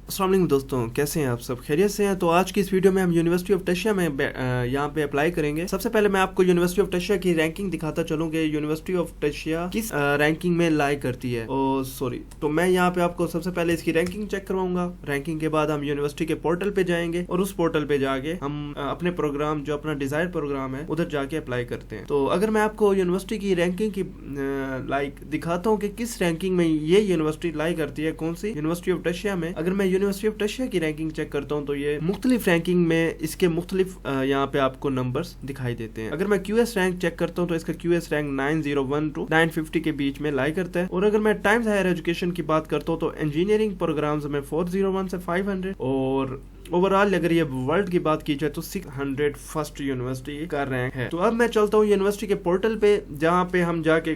السلام علیکم دوستوں، کیسے ہیں آپ سب؟ خیریت سے ہیں؟ تو آج کی اس ویڈیو میں ہم یونیورسٹی آف ٹشیا میں یہاں پہ اپلائی کریں گے۔ سب سے پہلے میں آپ کو یونیورسٹی آف ٹشیا کی رینکنگ دکھاتا چلوں کہ یونیورسٹی آف ٹشیا کس رینکنگ میں لائی کرتی ہے۔ تو میں یہاں پہ آپ کو سب سے پہلے اس کی رینکنگ چیک کرواؤں گا۔ رینکنگ کے بعد ہم یونیورسٹی کے پورٹل پہ جائیں گے اور اس پورٹل پہ جا کے ہم اپنے پروگرام جو اپنا ڈیزائر پروگرام ہے ادھر جا کے اپلائی کرتے ہیں۔ تو اگر میں آپ کو یونیورسٹی کی رینکنگ کی دکھاتا ہوں کہ کس رینکنگ میں یہ یونیورسٹی لائی کرتی ہے، کون سی یونیورسٹی آف ٹشیا میں۔ اگر میں یونیورسٹی آف ٹشیا کی رینکنگ چیک کرتا ہوں تو یہ مختلف رینکنگ میں اس کے مختلف یہاں پہ آپ کو نمبرز دکھائی دیتے ہیں۔ اگر میں کیو ایس رینک چیک کرتا ہوں تو اس کا کیو ایس رینک 901 ٹو 950 کے بیچ میں لائی کرتا ہے۔ اور اگر میں ٹائمز ہائر ایجوکیشن کی بات کرتا ہوں تو انجینئرنگ پروگرامز میں 401 سے 500 اور اوورال اگر یہ ورلڈ کی بات کی جائے تو 600 فرسٹ یونیورسٹی کا رینک ہے۔ تو اب میں چلتا ہوں یونیورسٹی کے پورٹل پہ، جہاں پہ ہم جا کے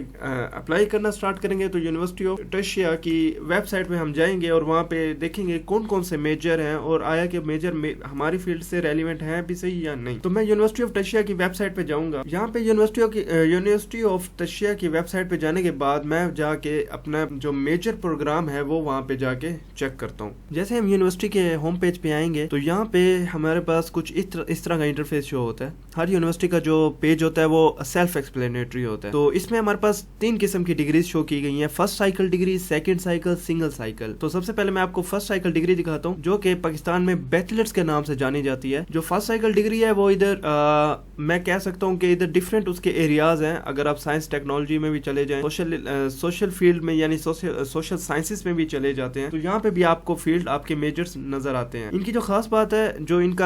اپلائی کرنا سٹارٹ کریں گے۔ تو یونیورسٹی آف ٹشیا کی ویب سائٹ پہ ہم جائیں گے اور وہاں پہ دیکھیں گے کون کون سے میجر ہیں اور آیا کہ میجر ہماری فیلڈ سے ریلیونٹ ہیں بھی صحیح یا نہیں۔ تو میں یونیورسٹی آف ٹشیا کی ویب سائٹ پہ جاؤں گا۔ یہاں پہ یونیورسٹی آف ٹشیا کی ویب سائٹ پہ جانے کے بعد میں جا کے اپنا جو میجر پروگرام ہے وہ وہاں پہ جا کے چیک کرتا ہوں۔ جیسے ہم یونیورسٹی کے ہوم پیج پہ آئیں گے تو یہاں پہ ہمارے پاس کچھ اس طرح کا انٹرفیس شو ہوتا ہے۔ ہر یونیورسٹی کا جو پیج ہوتا ہے وہ سیلف ایکسپلینیٹری ہوتا ہے۔ تو اس میں ہمارے پاس 3 قسم کی ڈگریز شو کی گئی ہیں، first cycle degree, second cycle, single cycle. تو سب سے پہلے میں آپ کو فرسٹ سائیکل ڈگری دکھاتا ہوں جو کہ پاکستان میں بیچلرز کے نام سے جانی جاتی ہے۔ جو فرسٹ سائیکل ڈگری ہے وہ ادھر میں کہہ سکتا ہوں کہ ادھر ڈفرینٹ اس کے ایریاز ہیں۔ اگر آپ سائنس ٹیکنالوجی میں بھی چلے جائیں، سوشل فیلڈ میں یعنی سوشل سائنسز میں بھی چلے جاتے ہیں تو یہاں پہ بھی آپ کو فیلڈ آپ کے میجرز نظر آتے ہیں۔ ان کی جو خاص بات ہے، جو ان کا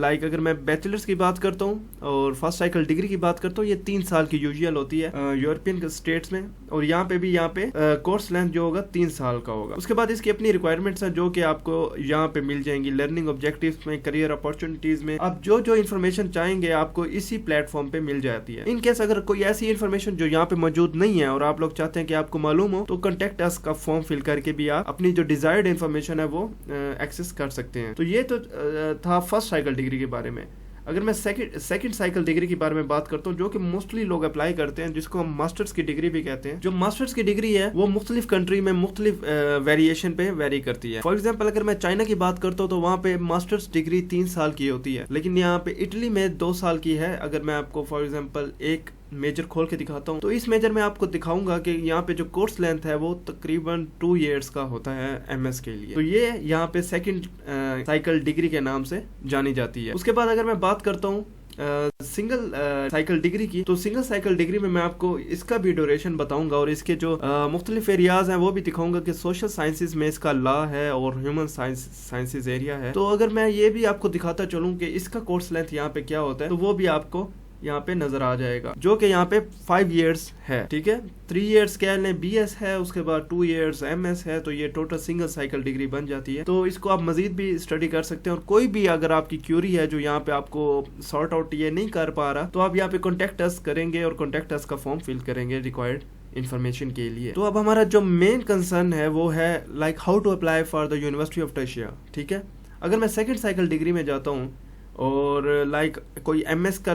اگر میں بیچلرز کی بات کرتا ہوں اور فرسٹ سائیکل ڈگری کی بات کرتا ہوں، یہ 3 سال کی یوزول ہوتی ہے یورپین اسٹیٹس میں، اور یہاں پہ کورس لینتھ جو ہوگا 3 سال کا ہوگا۔ اس کے بعد اس کی اپنی ریکوائرمنٹس ہیں جو کہ آپ کو یہاں پہ مل جائیں گی، لرننگ آبجیکٹیوز میں، کریئر اپارچونیٹیز میں۔ آپ جو انفارمیشن چاہیں گے آپ کو اسی پلیٹ فارم پہ مل جاتی ہے۔ ان کیس اگر کوئی ایسی انفارمیشن جو یہاں پہ موجود نہیں ہے اور آپ لوگ چاہتے ہیں کہ آپ کو معلوم ہو تو کنٹیکٹ اس کا فارم فل کر کے بھی آپ اپنی جو ڈیزائرڈ انفارمیشن ہے وہ ایکسس کر سکتے ہیں۔ تو یہ تو تھا فرسٹ سائیکل ڈگری کے بارے میں۔ اگر میں سیکنڈ سائیکل ڈگری کے بارے میں بات کرتا ہوں جو کہ موسٹلی لوگ اپلائی کرتے ہیں، جس کو ہم ماسٹرز کی ڈگری بھی کہتے ہیں۔ جو ماسٹرز کی ڈگری ہے وہ مختلف کنٹری میں مختلف ویریشن پہ ویری کرتی ہے۔ فار ایگزامپل اگر میں چائنا کی بات کرتا ہوں تو وہاں پہ ماسٹرز ڈگری 3 سال کی ہوتی ہے، لیکن یہاں پہ اٹلی میں 2 سال کی ہے۔ اگر میں آپ کو فار ایگزامپل ایک میجر کھول کے دکھاتا ہوں تو اس میجر میں آپ کو دکھاؤں گا کہ یہاں پہ جو کورس لینتھ ہے وہ تقریباً 2 ایئرس کا ہوتا ہے ایم ایس کے لیے۔ تو یہ یہاں پہ سیکنڈ سائیکل ڈگری کے نام سے جانی جاتی ہے۔ اس کے بعد اگر میں بات کرتا ہوں سنگل سائیکل ڈگری کی، تو سنگل سائیکل ڈگری میں آپ کو اس کا بھی ڈیوریشن بتاؤں گا اور اس کے جو مختلف ایریاز ہیں وہ بھی دکھاؤں گا کہ سوشل سائنسز میں اس کا لا ہے اور ہیومن سائنسز ایریا ہے۔ تو اگر میں یہ بھی آپ کو دکھاتا چلوں کہ اس کا کورس لینتھ یہاں پہ کیا ہوتا ہے تو وہ بھی آپ کو یہاں پہ نظر آ جائے گا، جو کہ یہاں پہ 5 ایئرس ہے، ٹھیک ہے۔ 3 ایئرس کہہ لیں بی ایس ہے، اس کے بعد 2 ایئرس ایم ایس ہے، تو یہ ٹوٹل سنگل سائیکل ڈگری بن جاتی ہے۔ تو اس کو آپ مزید بھی اسٹڈی کر سکتے ہیں، اور کوئی بھی اگر آپ کی کیوری ہے جو یہاں پہ آپ کو سارٹ آؤٹ یہ نہیں کر پا رہا تو آپ یہاں پہ کانٹیکٹ اس کریں گے اور کانٹیکٹ اس کا فارم فل کریں گے ریکوائرڈ انفارمیشن کے لیے۔ تو اب ہمارا جو مین کنسرن ہے وہ ہے how to apply for the university of Tuscia, ٹھیک ہے۔ اگر میں سیکنڈ سائیکل ڈگری میں جاتا ہوں اور کوئی ایم ایس کا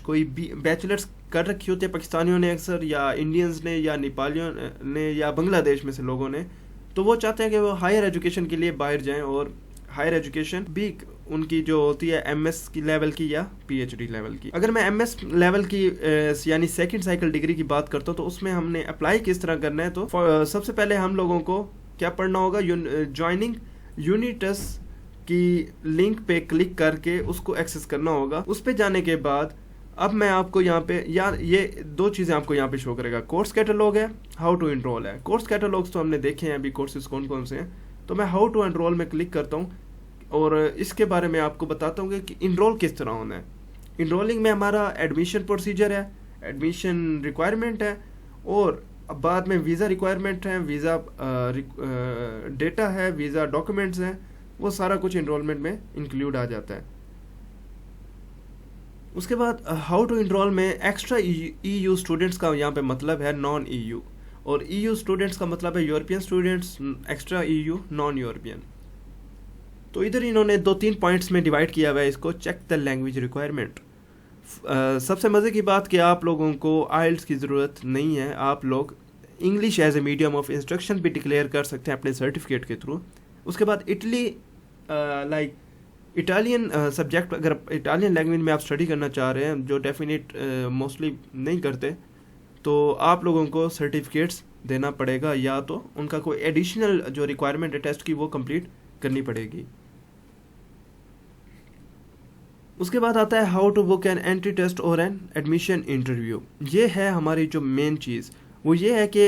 کوئی بیچلرز کر رکھی ہوتی ہے پاکستانیوں نے اکثر، یا انڈینز نے، یا نیپالیوں نے، یا بنگلہ دیش میں سے لوگوں نے، تو وہ چاہتے ہیں کہ وہ ہائر ایجوکیشن کے لیے باہر جائیں، اور ہائر ایجوکیشن بھی ان کی جو ہوتی ہے ایم ایس کی لیول کی یا پی ایچ ڈی لیول کی۔ اگر میں ایم ایس لیول کی یعنی سیکنڈ سائیکل ڈگری کی بات کرتا ہوں تو اس میں ہم نے اپلائی کس طرح کرنا ہے، تو سب سے پہلے ہم لوگوں کو کیا پڑھنا ہوگا، جوائننگ یونیٹس کی لنک پہ کلک کر کے اس کو ایکسس کرنا ہوگا۔ اس پہ جانے کے بعد اب میں آپ کو یہاں پہ یہ 2 چیزیں آپ کو یہاں پہ شو کرے گا، کورس کیٹالوگ ہے، ہاؤ ٹو انرول ہے۔ کورس کیٹالوگس تو ہم نے دیکھے ہیں ابھی کورسز کون کون سے ہیں، تو میں ہاؤ ٹو انرول میں کلک کرتا ہوں اور اس کے بارے میں آپ کو بتاتا ہوں کہ انرول کس طرح ہونا ہے۔ انرولنگ میں ہمارا ایڈمیشن پروسیجر ہے، ایڈمیشن ریکوائرمنٹ ہے، اور بعد میں ویزا ریکوائرمنٹ ہے، ویزا ڈیٹا ہے، ویزا ڈاکومنٹس ہیں، وہ سارا کچھ انرولمنٹ میں انکلوڈ آ جاتا ہے۔ اس کے بعد ہاؤ ٹو انرول میں ایکسٹرا ای یو اسٹوڈنٹس کا یہاں پہ مطلب ہے نان ای یو، اور ای یو اسٹوڈنٹس کا مطلب ہے European students, extra E you non European. تو ادھر انہوں نے 2-3 پوائنٹس میں ڈیوائڈ کیا ہوا ہے اس کو، چیک دا لینگویج ریکوائرمنٹ۔ سب سے مزے کی بات کہ آپ لوگوں کو آئلٹس کی ضرورت نہیں ہے، آپ لوگ English as a medium of instruction بھی ڈکلیئر کر سکتے ہیں اپنے سرٹیفکیٹ کے تھرو۔ उसके बाद इटली लाइक इटालियन सब्जेक्ट, अगर इटालियन लैंग्वेज में आप स्टडी करना चाह रहे हैं जो डेफिनेट मोस्टली नहीं करते, तो आप लोगों को सर्टिफिकेट्स देना पड़ेगा या तो उनका कोई एडिशनल जो रिक्वायरमेंट है टेस्ट की वो कंप्लीट करनी पड़ेगी। उसके बाद आता है how to book an entry test और एन एडमिशन इंटरव्यू। ये है हमारी जो मेन चीज़, वो ये है कि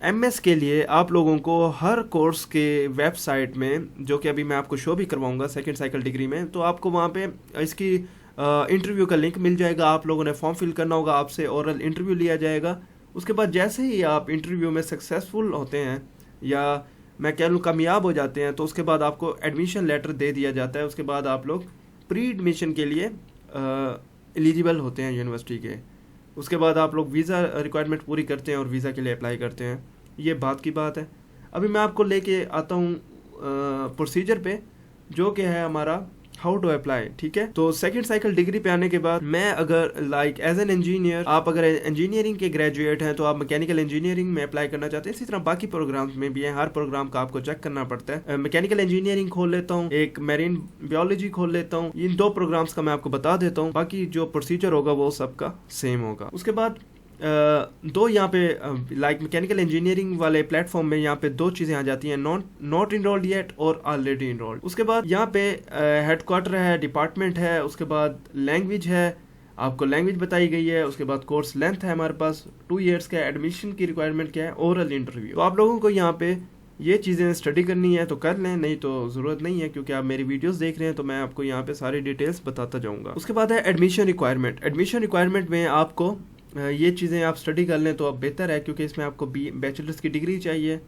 एमएस के लिए आप लोगों को हर कोर्स के वेबसाइट में, जो कि अभी मैं आपको शो भी करवाऊंगा सेकंड साइकिल डिग्री में, तो आपको वहाँ पे इसकी इंटरव्यू का लिंक मिल जाएगा। आप लोगों ने फॉर्म फिल करना होगा, आपसे ओरल इंटरव्यू लिया जाएगा। उसके बाद जैसे ही आप इंटरव्यू में सक्सेसफुल होते हैं या मैं कह लूँ कामयाब हो जाते हैं, तो उसके बाद आपको एडमिशन लेटर दे दिया जाता है। उसके बाद आप लोग प्री एडमिशन के लिए एलिजिबल होते हैं यूनिवर्सिटी के। उसके बाद आप लोग वीज़ा रिक्वायरमेंट पूरी करते हैं और वीज़ा के लिए अप्लाई करते हैं। ये बात की बात है। अभी मैं आपको लेके आता हूँ प्रोसीजर पे, जो कि है हमारा हाउ टू अप्लाई। ठीक है, तो सेकंड साइकिल डिग्री पे आने के बाद मैं अगर लाइक एज एन इंजीनियर, आप अगर इंजीनियरिंग के ग्रेजुएट हैं तो आप मैकेनिकल इंजीनियरिंग में अप्लाई करना चाहते हैं। इसी तरह बाकी प्रोग्राम्स में भी है, हर प्रोग्राम का आपको चेक करना पड़ता है। मैकेनिकल इंजीनियरिंग खोल लेता हूँ, एक मैरीन बायोलॉजी खोल लेता हूँ। इन दो प्रोग्राम्स का मैं आपको बता देता हूँ, बाकी जो प्रोसीजर होगा वो सबका सेम होगा। उसके बाद दो यहाँ पे लाइक मैकेनिकल इंजीनियरिंग वाले प्लेटफॉर्म में यहाँ पे दो चीज़ें आ जाती हैं, नॉट इनरोल्ड येट और ऑलरेडी इनरोल्ड। उसके बाद यहाँ पे हेडक्वार्टर है, डिपार्टमेंट है, उसके बाद लैंग्वेज है, आपको लैंग्वेज बताई गई है। उसके बाद कोर्स लेंथ है हमारे पास 2 ईयर्स का। एडमिशन की रिक्वायरमेंट क्या है, ओरल इंटरव्यू। तो आप लोगों को यहाँ पे ये चीज़ें स्टडी करनी है तो कर लें, नहीं तो ज़रूरत नहीं है, क्योंकि आप मेरी वीडियोस देख रहे हैं तो मैं आपको यहाँ पे सारी डिटेल्स बताता जाऊँगा। उसके बाद है एडमिशन रिक्वायरमेंट। एडमिशन रिक्वायरमेंट में आपको ये चीज़ें आप स्टडी कर लें तो अब बेहतर है, क्योंकि इसमें आपको बैचलर्स की डिग्री चाहिए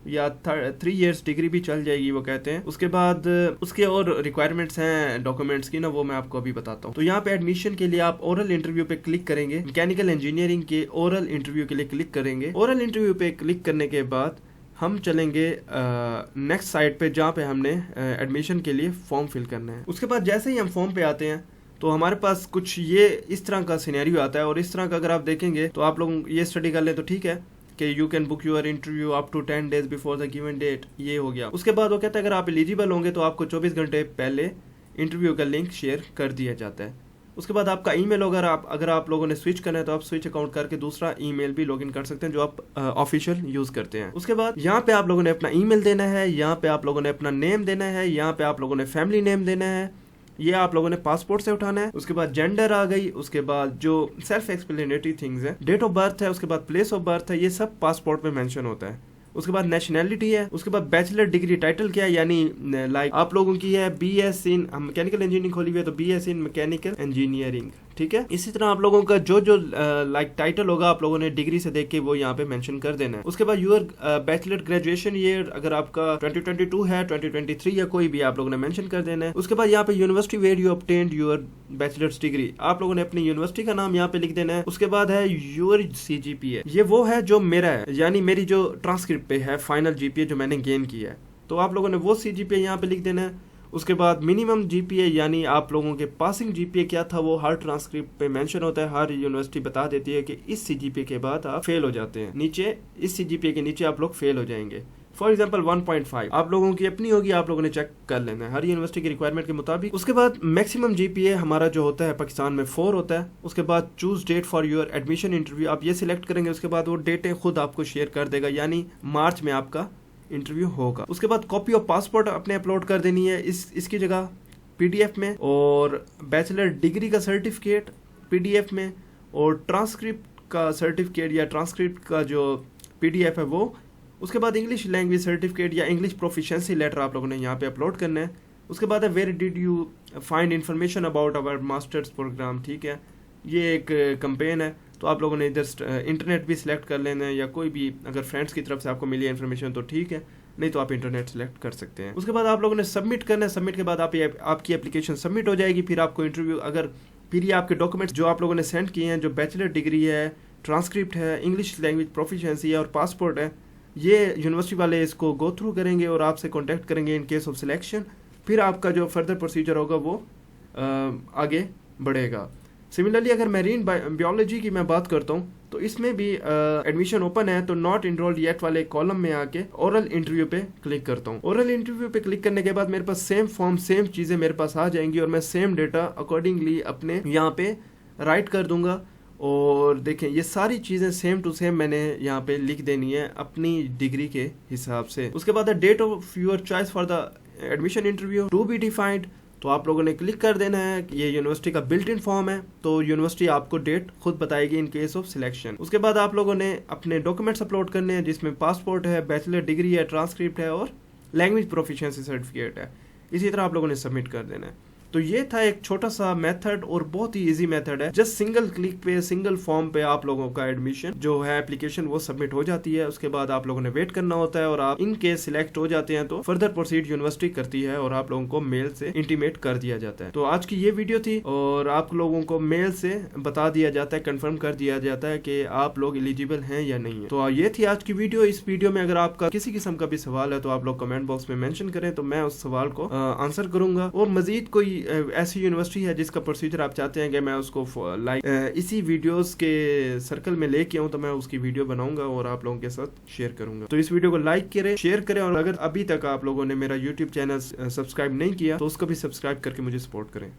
या 3 इयर्स डिग्री भी चल जाएगी वो कहते हैं। उसके बाद उसके और रिक्वायरमेंट्स हैं डॉक्यूमेंट्स की ना, वो मैं आपको अभी बताता हूँ। तो यहाँ पे एडमिशन के लिए आप ओरल इंटरव्यू पे क्लिक करेंगे। मैकेनिकल इंजीनियरिंग के ओरल इंटरव्यू के लिए क्लिक करेंगे। ओरल इंटरव्यू पे क्लिक करने के बाद हम चलेंगे नेक्स्ट साइट पे, जहाँ पे हमने एडमिशन के लिए फॉर्म फिल करना है। उसके बाद जैसे ही हम फॉर्म पे आते हैं तो हमारे पास कुछ ये इस तरह का सिनेरियो आता है, और इस तरह का अगर आप देखेंगे तो आप लोग ये स्टडी कर लें तो ठीक है कि you can book your interview up to 10 days before the given date. ये हो गया। उसके बाद वो कहता है अगर आप एलिजिबल होंगे तो आपको 24 घंटे पहले इंटरव्यू का लिंक शेयर कर दिया जाता है। उसके बाद आपका ईमेल अगर आप लोगों ने स्विच करना है तो आप स्विच अकाउंट करके दूसरा ईमेल भी लॉगिन कर सकते हैं जो आप ऑफिशियल यूज करते हैं। उसके बाद यहाँ पे आप लोगों ने अपना ईमेल देना है, यहाँ पे आप लोगों ने अपना नेम देना है, यहाँ पे आप लोगों ने फैमिली नेम देना है, ये आप लोगों ने पासपोर्ट से उठाना है। उसके बाद जेंडर आ गई, उसके बाद जो सेल्फ एक्सप्लेनेटरी थिंग्स है, डेट ऑफ बर्थ है, उसके बाद प्लेस ऑफ बर्थ है, ये सब पासपोर्ट में मेंशन होता है। उसके बाद नेशनैलिटी है। उसके बाद बैचलर डिग्री टाइटल क्या है, यानी लाइक आप लोगों की है BS इन मैकेनिकल इंजीनियरिंग खोली हुई है तो BS इन मैकेनिकल इंजीनियरिंग। ठीक है, इसी तरह आप लोगों का जो लाइक टाइटल होगा आप लोगों ने डिग्री से देख के वो यहाँ पे मेंशन कर देना है। उसके बाद यूर बैचलर ग्रेजुएशन ईयर, अगर आपका 2022 है, 2023 या कोई भी आप लोगों ने मेंशन कर देना है। उसके बाद यहाँ पे university where you obtained your bachelor's degree, आप लोगों ने अपनी यूनिवर्सिटी का नाम यहाँ पे लिख देना है। उसके बाद है योर CGPA, ये वो है जो मेरा है, यानी मेरी जो ट्रांसक्रिप्ट पे है फाइनल GPA जो मैंने गेन किया है, तो आप लोगों ने वो CGPA यहाँ पे लिख देना है। उसके बाद मिनिमम GPA, यानी आप लोगों के पासिंग GPA क्या था वो हर ट्रांसक्रिप्ट पे मेंशन होता है। हर यूनिवर्सिटी बता देती है कि इस CGPA के बाद आप फेल हो जाते हैं, नीचे इस CGPA के नीचे आप लोग फेल हो जाएंगे। फॉर एग्जाम्पल 1.5 आप लोगों की अपनी होगी, आप लोगों ने चेक कर लेना है हर यूनिवर्सिटी की रिक्वायरमेंट के मुताबिक। उसके बाद मैक्सिमम GPA हमारा जो होता है पाकिस्तान में 4 होता है। उसके बाद choose date for your admission interview, आप ये सिलेक्ट करेंगे, उसके बाद वो डेटें खुद आपको शेयर कर देगा, यानी मार्च में आपका इंटरव्यू होगा। उसके बाद कॉपी ऑफ पासपोर्ट अपने अपलोड कर देनी है इसकी जगह PDF में, और बैचलर डिग्री का सर्टिफिकेट PDF में, और ट्रांसक्रिप्ट का सर्टिफिकेट या ट्रांसक्रिप्ट का जो PDF है वो। उसके बाद इंग्लिश लैंग्वेज सर्टिफिकेट या इंग्लिश प्रोफिशिएंसी लेटर आप लोगों ने यहाँ पे अपलोड करना है। उसके बाद है where did you find information about our master's programme. ठीक है, ये एक कैंपेन है, तो आप लोगों ने इधर इंटरनेट भी सिलेक्ट कर लेना है, या कोई भी अगर फ्रेंड्स की तरफ से आपको मिली इन्फॉर्मेशन तो ठीक है, नहीं तो आप इंटरनेट सेलेक्ट कर सकते हैं। उसके बाद आप लोगों ने सबमिट करना है। सबमिट के बाद आपकी एप्लीकेशन सबमिट हो जाएगी। फिर आपको इंटरव्यू, अगर फिर ये आपके डॉक्यूमेंट्स जो आप लोगों ने सेंड किए हैं, जो बैचलर डिग्री है, ट्रांसक्रिप्ट है, इंग्लिश लैंग्वेज प्रोफिशिएंसी है और पासपोर्ट है, ये यूनिवर्सिटी वाले इसको गो थ्रू करेंगे और आपसे कॉन्टैक्ट करेंगे इन केस ऑफ सिलेक्शन। फिर आपका जो फर्दर प्रोसीजर होगा वो आगे बढ़ेगा। सिमिलरली अगर मैरीन बायोलॉजी की मैं बात करता हूँ तो इसमें भी एडमिशन ओपन है, तो नॉट इनरोल्ड येट वाले कॉलम में आके ओरल इंटरव्यू पे क्लिक करता हूँ। ओरल इंटरव्यू पे क्लिक करने के बाद मेरे पास सेम फॉर्म सेम चीजें मेरे पास आ जाएंगी और मैं सेम डेटा अकॉर्डिंगली अपने यहाँ पे राइट कर दूंगा। और देखें ये सारी चीजें सेम टू सेम मैंने यहाँ पे लिख देनी है अपनी डिग्री के हिसाब से। उसके बाद date of your choice for the admission interview to be defined, तो आप लोगों ने क्लिक कर देना है। ये यूनिवर्सिटी का बिल्ट इन फॉर्म है, तो यूनिवर्सिटी आपको डेट खुद बताएगी इन केस ऑफ सिलेक्शन। उसके बाद आप लोगों ने अपने डॉक्यूमेंट्स अपलोड करने हैं, जिसमें पासपोर्ट है, बैचलर डिग्री है, ट्रांसक्रिप्ट है और लैंग्वेज प्रोफिशिएंसी सर्टिफिकेट है। इसी तरह आप लोगों ने सबमिट कर देना है। तो ये था एक छोटा सा मेथड और बहुत ही इजी मेथड है। जस्ट सिंगल क्लिक पे सिंगल फॉर्म पे आप लोगों का एडमिशन जो है एप्लीकेशन वो सबमिट हो जाती है। उसके बाद आप लोगों ने वेट करना होता है और आप इन केस सिलेक्ट हो जाते हैं तो फर्दर प्रोसीड यूनिवर्सिटी करती है और आप लोगों को मेल से इंटीमेट कर दिया जाता है। तो आज की ये वीडियो थी और आप लोगों को मेल से बता दिया जाता है, कंफर्म कर दिया जाता है कि आप लोग एलिजिबल हैं या नहीं है। तो ये थी आज की वीडियो। इस वीडियो में अगर आपका किसी किस्म का भी सवाल है तो आप लोग कमेंट बॉक्स में मेंशन करें, तो मैं उस सवाल को आंसर करूंगा। और मजीद कोई ऐसी यूनिवर्सिटी है जिसका प्रोसीजर आप चाहते हैं कि मैं उसको इसी वीडियोस के सर्कल में लेके आऊं, तो मैं उसकी वीडियो बनाऊंगा और आप लोगों के साथ शेयर करूंगा। तो इस वीडियो को लाइक करें, शेयर करें और अगर अभी तक आप लोगों ने मेरा YouTube चैनल सब्सक्राइब नहीं किया तो उसको भी सब्सक्राइब करके मुझे सपोर्ट करें।